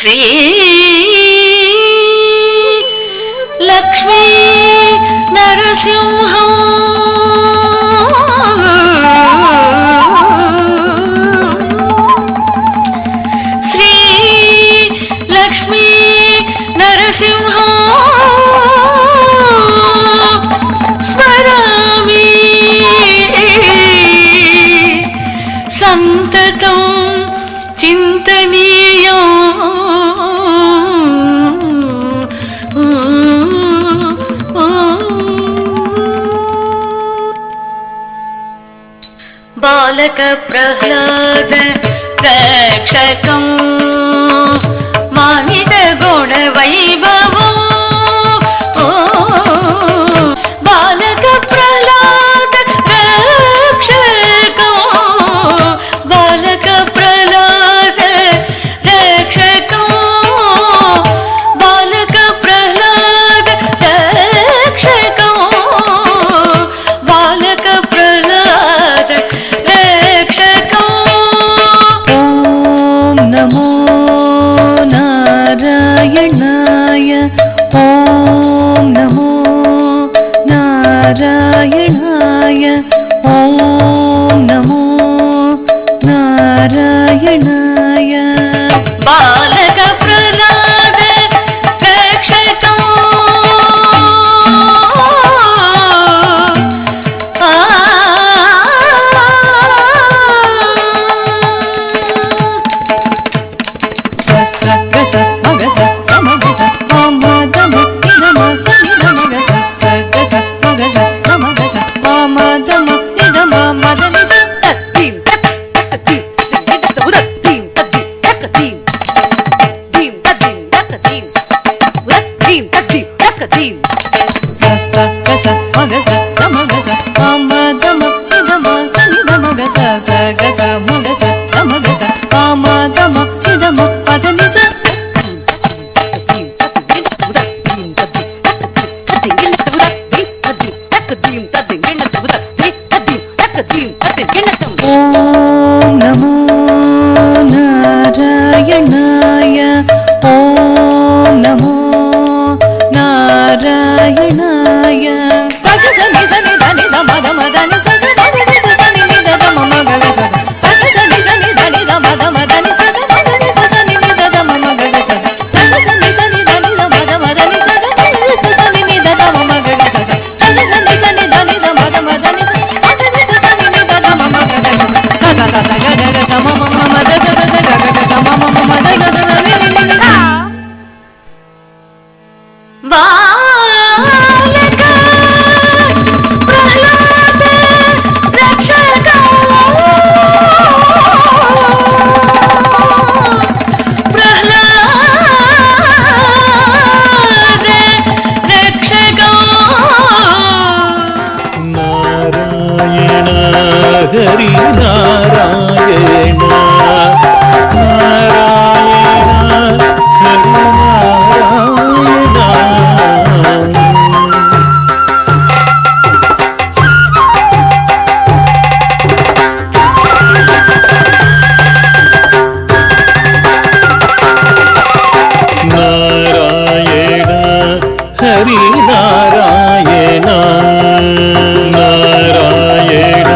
శ్రీ లక్ష్మీ నరసింహం శ్రీ లక్ష్మీ నరసింహం స్మరామి సంతతం చింతనీయం బాలక ప్రహ్లాద రక్షకం మానిత గుణ వైభవం బాలక ప్రహ్లాద రక్షకం బాలక ప్రహ్లాద రక్షకం బాలక ప్రహ్లాద రక్షకం బాలక ప్రహ్లాద రక్షకం. ఓం నమో నారాయణాయ ఓం నమో నారాయణాయ ఓం నమో నారాయణాయ. బాలక ప్రహ్లాద రక్షకం స స గ స మ గ స మ మ గ స మ మ ద మ ని ద మ స ని ద మ గ స స గ స మ గ స మ మ గ స మ మ ద మ ని ద మ మ ద ని స త తీం త త తీం సి ద ఉద తీం త తీం త తీం తీం త తీం త తీం ఉద తీం త తీం త తీం స స గ స మ గ స మ గ స మ మ ద మ ని ద మ స ని ద మ గ స స గ స మ గ స మ గ స మ మ ద మ ని ద మ ప ద ని స ఓం నమో నారాయణాయ ఓం నమో నారాయణాయ. సగ సని సని దని ద మద మదని సగ దని స సని ని ద ద మ మ గ గ స సగ సని సని దని ద మద మదని సగ మదని స సని ని ద ద మ మ గ గ స సగ సని సని దని ద మద మదని సగ మదని స సని ని ద ద మ మ గ గ స సగ సని సని దని ద మద మదని సగ మదని స సని ని ద ద మ మ గ గ స స స గ గ గ మ మ మ మ ద ద ద ద గ గ గ మ మ మ మ ద ద ద ని ని ని ని స. బాలక ప్రహ్లాద రక్షకం ప్రహ్లాద రక్షకం నారాయణ హరి నారాయణ నారాయణ హరి నారాయణ. నారాయణ హరి నారాయణ నారాయణ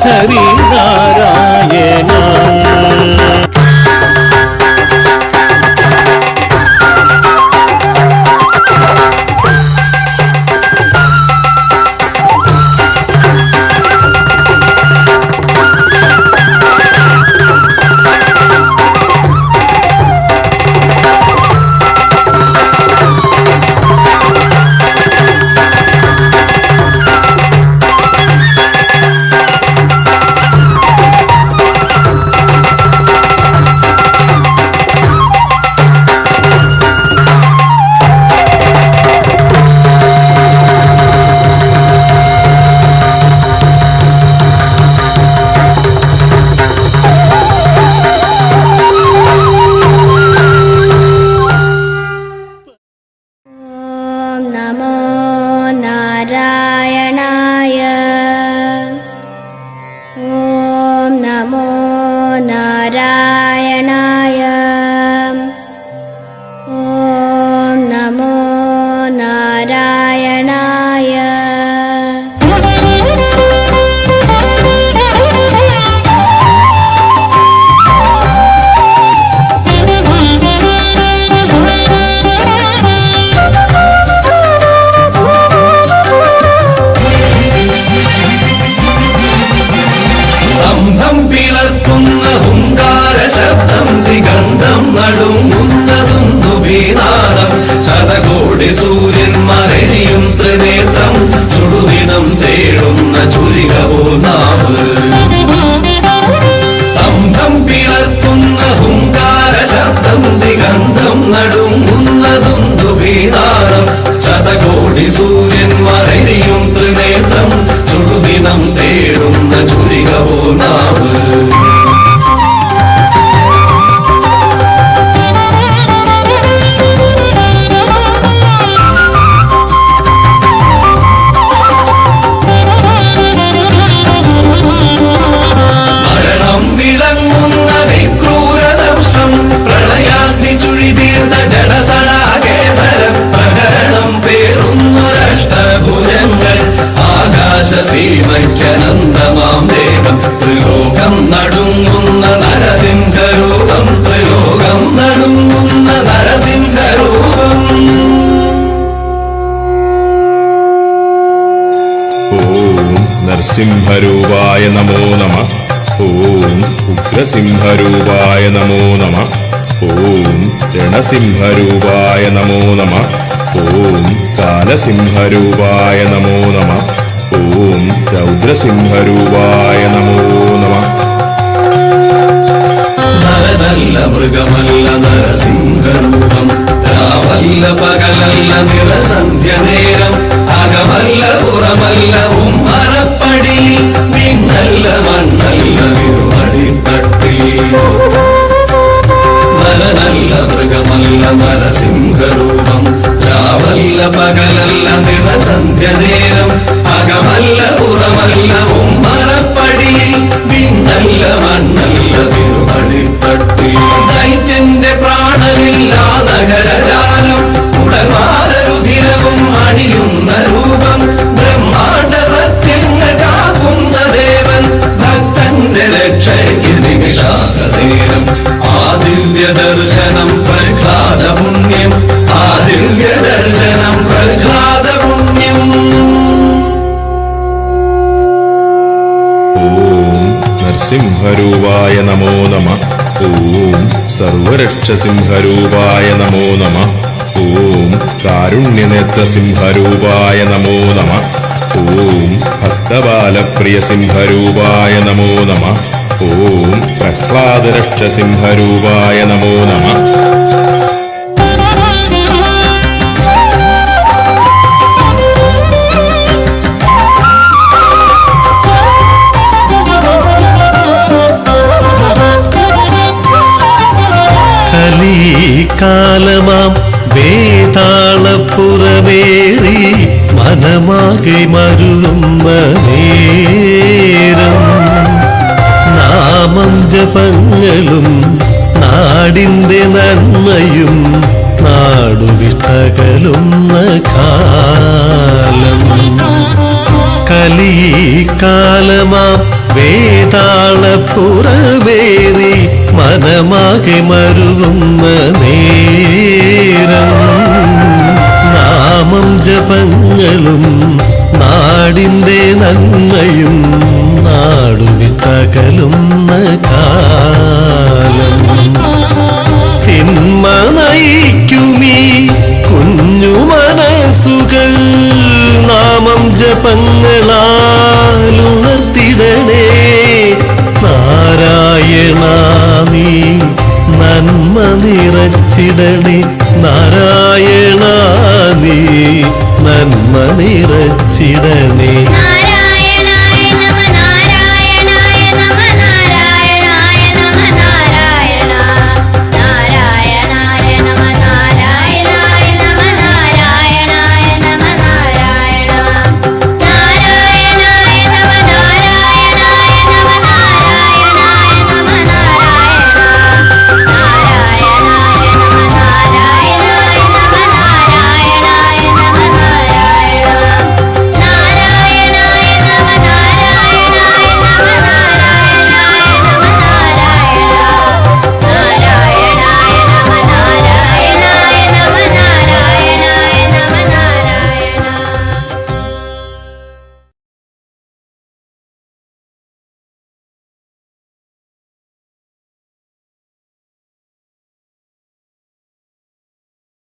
హరి నారాయణ. ഗന്ധം നടുങ്ങുന്നതും ദുബീനാദം ശതകോടി സൂര്യന്മാരെയും ത്രിനേത്രം ചുടുദിനം തേടുന്ന ചുരികവോ നാവ് സ്തംഭം പിളർത്തുന്ന ഹുങ്കാര ശബ്ദം ദിഗന്ധം നടുങ്ങുന്നതും ദുബീനാദം ശതകോടി സൂര്യന്മാരെയും ത്രിനേത്രം ചുടുദിനം തേടുന്ന ചുരികവോ നാവ് സീമയ്ക്കനന്തമാം ദേവം ത്രിലോകം നടുങ്ങുന്ന നരസിംഹരൂപം ത്രിലോകം നടുങ്ങുന്ന നരസിംഹരൂപം ഓം നരസിംഹരൂപായ നമോ നമഃ ഓം ഉഗ്രസിംഹരൂപായ നമോ നമഃ ഓം രണസിംഹരൂപായ നമോ നമഃ ഓം കാലസിംഹരൂപായ നമോ നമഃ ഓം രൗദ്രസിംഹരൂപായ നമോ നമഃ നരനല്ല മൃഗമല്ല നരസിംഹരൂപം രാവല്ല പകലല്ല നിറസന്ധ്യ നേരം അകമല്ല പുറമല്ല ഉമ്മറപ്പടി മിന്നല്ല മണ്ണല്ല തിരുമടിത്തട്ടി നരനല്ല മൃഗമല്ല നരസിംഹരൂപം രാവല്ല പകലല്ല നിറസന്ധ്യ നേരം അകമല്ല പുറമല്ല ഉമ്മറപ്പടി മിന്നല്ല മണ്ണല്ല തിരുമടിത്തട്ടി ദൈത്യന്റെ പ്രാണനില്ലാ നഗരജാലം ഉടമാല രുധിരവും അണിയുന്ന രൂപം ബ്രഹ്മാണ്ഡ സത്യങ്ങൾ കാക്കുന്ന ദേവൻ ഭക്തന്റെ രക്ഷയ്ക്ക് നിമിഷാതനേരം ആ ദിവ്യ ദർശനം പ്രഹ്ലാദ പുണ്യം ആ ദിവ്യ ദർശനം പ്രഹ്ലാദ പുണ്യം ഓം നരസിംഹരൂപായ നമോ നമഃ ഓം സർവരക്ഷസിംഹരൂപായ നമോ നമഃ ഓം കാരുണ്യനേത്രസിംഹരൂപായ നമോ നമഃ ഓം ഭക്തബാലപ്രിയസിംഹരൂപായ നമോ നമഃ ഓം പ്രഹ്ലാദരക്ഷസിംഹരൂപായ നമോ നമഃ കാലമാം വേതാളപ്പുറമേറി മനമാകെ മരുളുന്ന നേരം നാമം ജപങ്ങളും നാടിന്റെ നന്മയും നാടുവിട്ടകലുന്ന കാലം കലികാലമാം വേതാളപ്പുറമേറി മനമാകെ മരുവുന്ന നേരം നാമം ജപങ്ങളും നാടിന്റെ നന്മയും നാടുവിട്ടകലുന്ന കാലം തിന്മ നയിക്കുമീ കുഞ്ഞു മനസ്സുകൾ നാമം ജപങ്ങളാലുണർത്തിടണേ നാരായണ നീ നന്മ നിറച്ചിടണേ നാരായണ നീ നന്മ നിറച്ചിടണേ